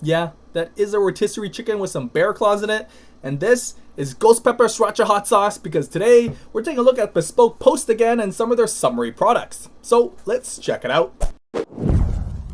Yeah, that is a rotisserie chicken with some bear claws in it. And this is Ghost Pepper Sriracha Hot Sauce because today we're taking a look at Bespoke Post again and some of their summery products. So let's check it out.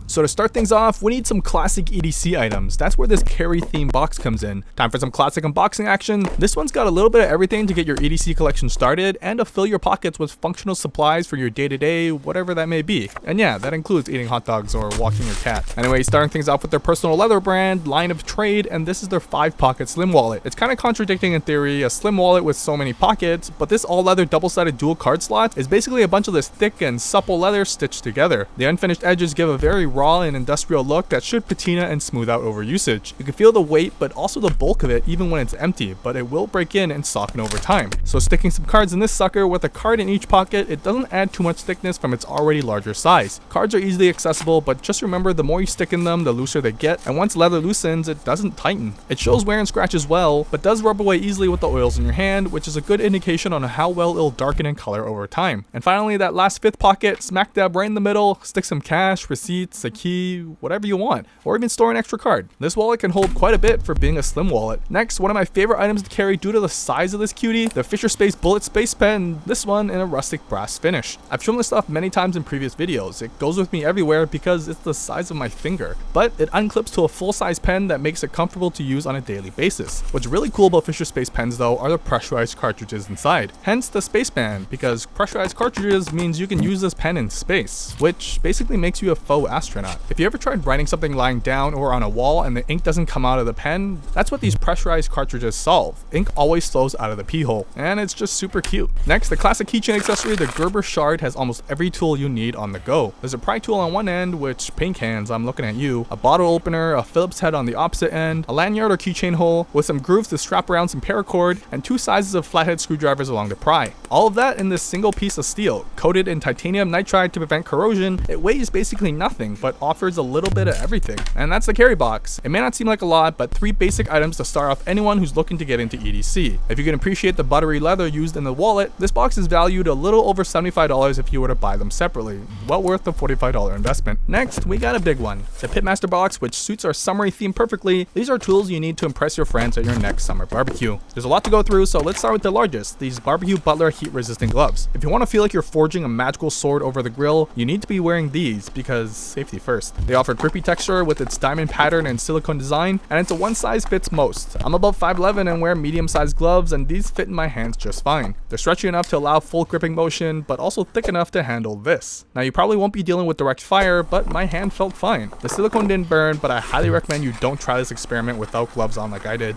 So to start things off, we need some classic EDC items. That's where this carry theme box comes in. Time for some classic unboxing action. This one's got a little bit of everything to get your EDC collection started and to fill your pockets with functional supplies for your day-to-day, whatever that may be. And yeah, that includes eating hot dogs or walking your cat. Anyway, starting things off with their personal leather brand, Line of Trade, and this is their 5-pocket slim wallet. It's kind of contradicting in theory, a slim wallet with so many pockets, but this all-leather double-sided dual card slot is basically a bunch of this thick and supple leather stitched together. The unfinished edges give a very raw and industrial look that should patina and smooth out over usage. You can feel the weight but also the bulk of it even when it's empty, but it will break in and soften over time. So sticking some cards in this sucker with a card in each pocket, it doesn't add too much thickness from its already larger size. Cards are easily accessible, but just remember the more you stick in them, the looser they get, and once leather loosens, it doesn't tighten. It shows wear and scratch as well, but does rub away easily with the oils in your hand, which is a good indication on how well it'll darken in color over time. And finally, that last 5th pocket, smack dab right in the middle, stick some cash, receipts, a key, whatever you want, or even store an extra card. This wallet can hold quite a bit for being a slim wallet. Next, one of my favorite items to carry due to the size of this cutie, the Fisher Space Bullet Space Pen, this one in a rustic brass finish. I've shown this stuff many times in previous videos. It goes with me everywhere because it's the size of my finger, but it unclips to a full-size pen that makes it comfortable to use on a daily basis. What's really cool about Fisher Space pens though are the pressurized cartridges inside, hence the Space Pen, because pressurized cartridges means you can use this pen in space, which basically makes you a faux astronaut. If you ever tried writing something lying down or on a wall and the ink doesn't come out of the pen, that's what these pressurized cartridges solve. Ink always flows out of the pee hole, and it's just super cute. Next, the classic keychain accessory, the Gerber Shard, has almost every tool you need on the go. There's a pry tool on one end, which paint cans, I'm looking at you, a bottle opener, a Phillips head on the opposite end, a lanyard or keychain hole with some grooves to strap around some paracord, and 2 sizes of flathead screwdrivers along the pry. All of that in this single piece of steel, coated in titanium nitride to prevent corrosion. It weighs basically nothing, but offers a little bit of everything. And that's the carry box. It may not seem like a lot, but 3 basic items to start off anyone who's looking to get into EDC. If you can appreciate the buttery leather used in the wallet, this box is valued a little over $75 if you were to buy them separately. Well worth the $45 investment. Next, we got a big one. The Pitmaster box, which suits our summery theme perfectly. These are tools you need to impress your friends at your next summer barbecue. There's a lot to go through, so let's start with the largest, these BBQ Butler heat-resistant gloves. If you want to feel like you're forging a magical sword over the grill, you need to be wearing these because safety first. They offer grippy texture with its diamond pattern and silicone design, and it's a one size fits most. I'm about 5'11" and wear medium-sized gloves, and these fit in my hands just fine. They're stretchy enough to allow full gripping motion, but also thick enough to handle this. Now you probably won't be dealing with direct fire, but my hand felt fine. The silicone didn't burn, but I highly recommend you don't try this experiment without gloves on like I did.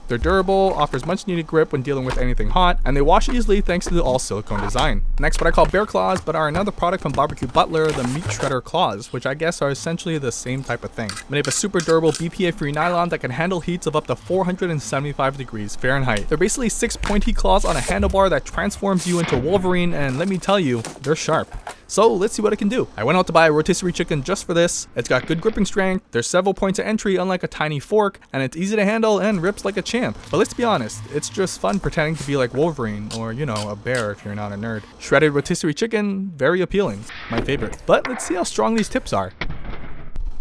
They're durable, offers much needed grip when dealing with anything hot, and they wash easily thanks to the all silicone design. Next, what I call bear claws, but are another product from BBQ Butler, the meat shredder claws, which I guess are essentially the same type of thing. Made of a super durable BPA-free nylon that can handle heats of up to 475 degrees Fahrenheit. They're basically 6 pointy claws on a handlebar that transforms you into Wolverine, and let me tell you, they're sharp. So let's see what it can do. I went out to buy a rotisserie chicken just for this. It's got good gripping strength, there's several points of entry unlike a tiny fork, and it's easy to handle and rips like a champ. But let's be honest, it's just fun pretending to be like Wolverine, or you know, a bear if you're not a nerd. Shredded rotisserie chicken, very appealing. My favorite. But let's see how strong these tips are.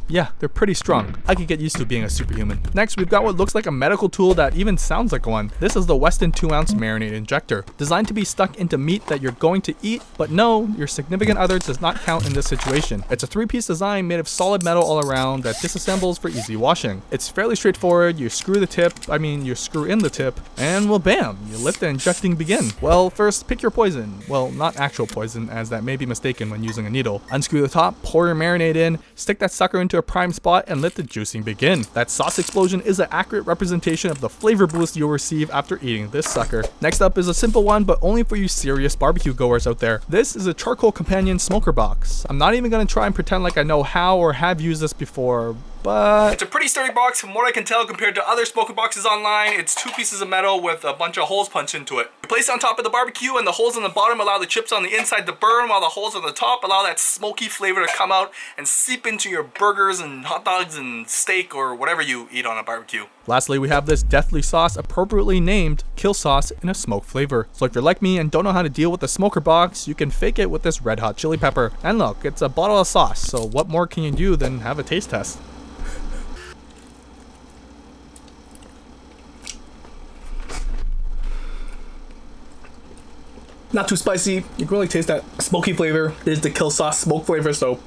Yeah, they're pretty strong. I could get used to being a superhuman. Next, we've got what looks like a medical tool that even sounds like one. This is the Weston 2-ounce Marinade Injector, designed to be stuck into meat that you're going to eat, but no, your significant other does not count in this situation. It's a 3-piece design made of solid metal all around that disassembles for easy washing. It's fairly straightforward. You screw in the tip, and well, bam, you let the injecting begin. Well, first, pick your poison. Well, not actual poison, as that may be mistaken when using a needle. Unscrew the top, pour your marinade in, stick that sucker into a prime spot, and let the juicing begin. That sauce explosion is an accurate representation of the flavor boost you'll receive after eating this sucker. Next up is a simple one, but only for you serious barbecue goers out there. This is a charcoal companion smoker box. I'm not even gonna try and pretend like I know how or have used this before, but it's a pretty sturdy box from what I can tell compared to other smoker boxes online. It's 2 pieces of metal with a bunch of holes punched into it. You place it on top of the barbecue, and the holes on the bottom allow the chips on the inside to burn, while the holes on the top allow that smoky flavor to come out and seep into your burgers and hot dogs and steak or whatever you eat on a barbecue. Lastly, we have this deathly sauce, appropriately named Kill Sauce, in a smoke flavor. So if you're like me and don't know how to deal with the smoker box, you can fake it with this red hot chili pepper. And look, it's a bottle of sauce, so what more can you do than have a taste test? Not too spicy. You can really taste that smoky flavor. There's the kill sauce smoke flavor, so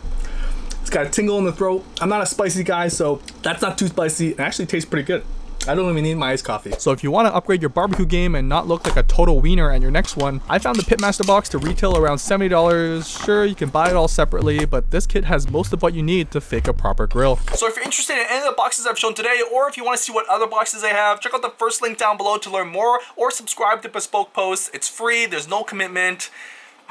it's got a tingle in the throat. I'm not a spicy guy, so that's not too spicy. It actually tastes pretty good. I don't even need my iced coffee. So if you want to upgrade your barbecue game and not look like a total wiener at your next one, I found the Pitmaster box to retail around $70. Sure, you can buy it all separately, but this kit has most of what you need to fake a proper grill. So if you're interested in any of the boxes I've shown today, or if you want to see what other boxes I have, check out the first link down below to learn more, or subscribe to Bespoke Post. It's free, there's no commitment.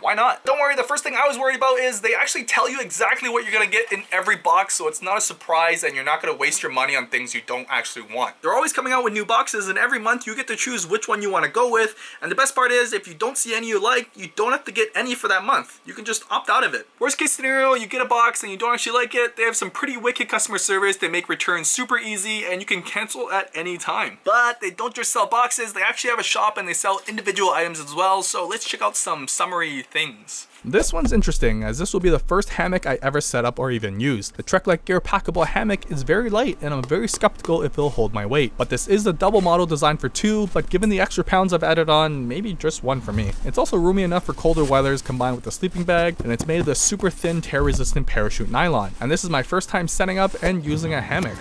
Why not? Don't worry, the first thing I was worried about is they actually tell you exactly what you're gonna get in every box, so it's not a surprise and you're not gonna waste your money on things you don't actually want. They're always coming out with new boxes, and every month you get to choose which one you wanna go with, and the best part is, if you don't see any you like, you don't have to get any for that month. You can just opt out of it. Worst case scenario, you get a box and you don't actually like it, they have some pretty wicked customer service, they make returns super easy, and you can cancel at any time. But they don't just sell boxes, they actually have a shop and they sell individual items as well, so let's check out some summary things. This one's interesting, as this will be the first hammock I ever set up or even use. The Trek Like Gear Packable Hammock is very light, and I'm very skeptical if it'll hold my weight. But this is a double model designed for two, but given the extra pounds I've added on, maybe just one for me. It's also roomy enough for colder weathers combined with the sleeping bag, and it's made of this super thin tear-resistant parachute nylon. And this is my first time setting up and using a hammock.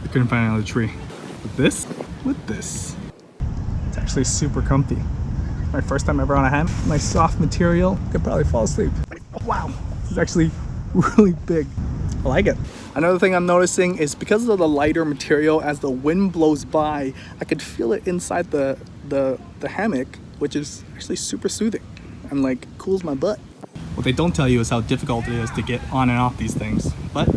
I couldn't find another tree. With this. It's actually super comfy. My first time ever on a hammock. Nice soft material. Could probably fall asleep. Wow, this is actually really big. I like it. Another thing I'm noticing is because of the lighter material, as the wind blows by, I could feel it inside the hammock, which is actually super soothing and like cools my butt. What they don't tell you is how difficult it is to get on and off these things, but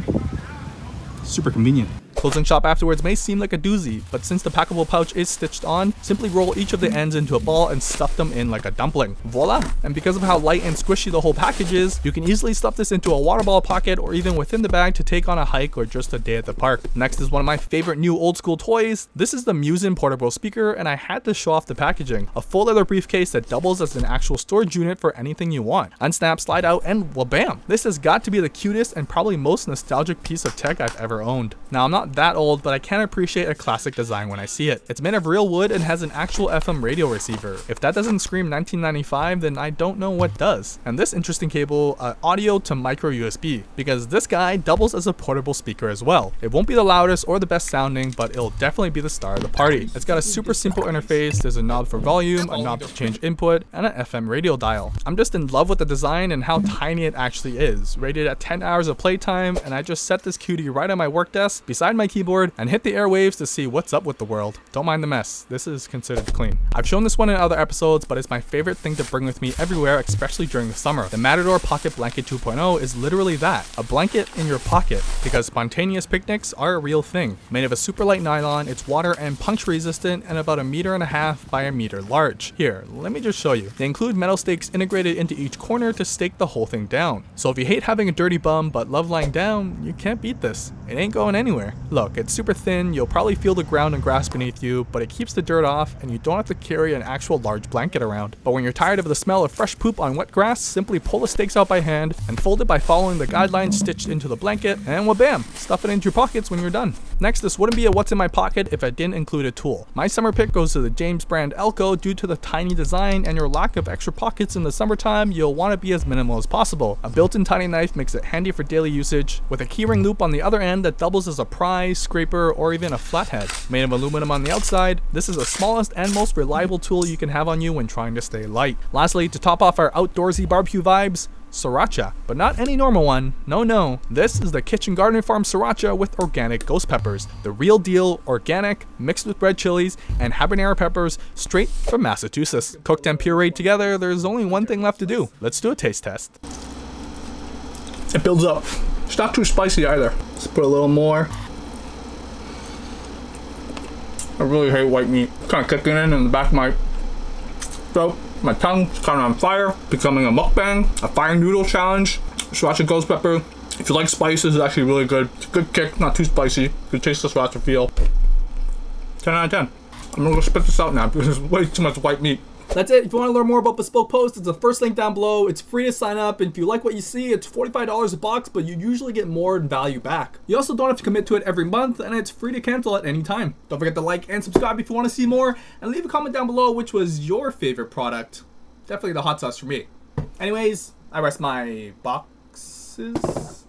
super convenient. Closing shop afterwards may seem like a doozy, but since the packable pouch is stitched on, simply roll each of the ends into a ball and stuff them in like a dumpling. Voila! And because of how light and squishy the whole package is, you can easily stuff this into a water bottle pocket or even within the bag to take on a hike or just a day at the park. Next is one of my favorite new old school toys. This is the Musin portable speaker, and I had to show off the packaging. A full leather briefcase that doubles as an actual storage unit for anything you want. Unsnap, slide out, and well bam! This has got to be the cutest and probably most nostalgic piece of tech I've ever owned. Now I'm not that old, but I can appreciate a classic design when I see it. It's made of real wood and has an actual FM radio receiver. If that doesn't scream 1995, then I don't know what does. And this interesting cable, audio to micro USB, because this guy doubles as a portable speaker as well. It won't be the loudest or the best sounding, but it'll definitely be the star of the party. It's got a super simple interface. There's a knob for volume, a knob to change input, and an FM radio dial. I'm just in love with the design and how tiny it actually is. Rated at 10 hours of playtime, and I just set this cutie right on my work desk beside my keyboard and hit the airwaves to see what's up with the world. Don't mind the mess. This is considered clean. I've shown this one in other episodes, but it's my favorite thing to bring with me everywhere, especially during the summer. The Matador Pocket Blanket 2.0 is literally that, a blanket in your pocket, because spontaneous picnics are a real thing. Made of a super light nylon, it's water and puncture resistant and about 1.5 meters by 1 meter large. Here, let me just show you. They include metal stakes integrated into each corner to stake the whole thing down. So if you hate having a dirty bum but love lying down, you can't beat this. It ain't going anywhere. Look, it's super thin, you'll probably feel the ground and grass beneath you, but it keeps the dirt off and you don't have to carry an actual large blanket around. But when you're tired of the smell of fresh poop on wet grass, simply pull the stakes out by hand and fold it by following the guidelines stitched into the blanket, and wha-bam, stuff it into your pockets when you're done. Next, this wouldn't be a what's in my pocket if I didn't include a tool. My summer pick goes to the James brand Elko. Due to the tiny design and your lack of extra pockets in the summertime, you'll want to be as minimal as possible. A built-in tiny knife makes it handy for daily usage, with a keyring loop on the other end that doubles as a pry, scraper, or even a flathead. Made of aluminum on the outside, this is the smallest and most reliable tool you can have on you when trying to stay light. Lastly, to top off our outdoorsy barbecue vibes, sriracha, but not any normal one. No, this is the Kitchen Garden Farm sriracha with organic ghost peppers. The real deal, organic, mixed with red chilies and habanero peppers straight from Massachusetts. Cooked and pureed together, there's only one thing left to do. Let's do a taste test. It builds up. It's not too spicy either. Let's put a little more. I really hate white meat. Kind of kicking in the back of my throat. My tongue's kind of on fire. Becoming a mukbang, a fire noodle challenge. Sriracha ghost pepper. If you like spices, it's actually really good. It's a good kick, not too spicy. Good taste of sriracha feel. 10 out of 10. I'm gonna go spit this out now because there's way too much white meat. That's it. If you want to learn more about Bespoke Post, it's the first link down below. It's free to sign up, and if you like what you see, it's $45 a box, but you usually get more in value back. You also don't have to commit to it every month, and it's free to cancel at any time. Don't forget to like and subscribe if you want to see more, and leave a comment down below which was your favorite product. definitely the hot sauce for me. Anyways, I rest my boxes.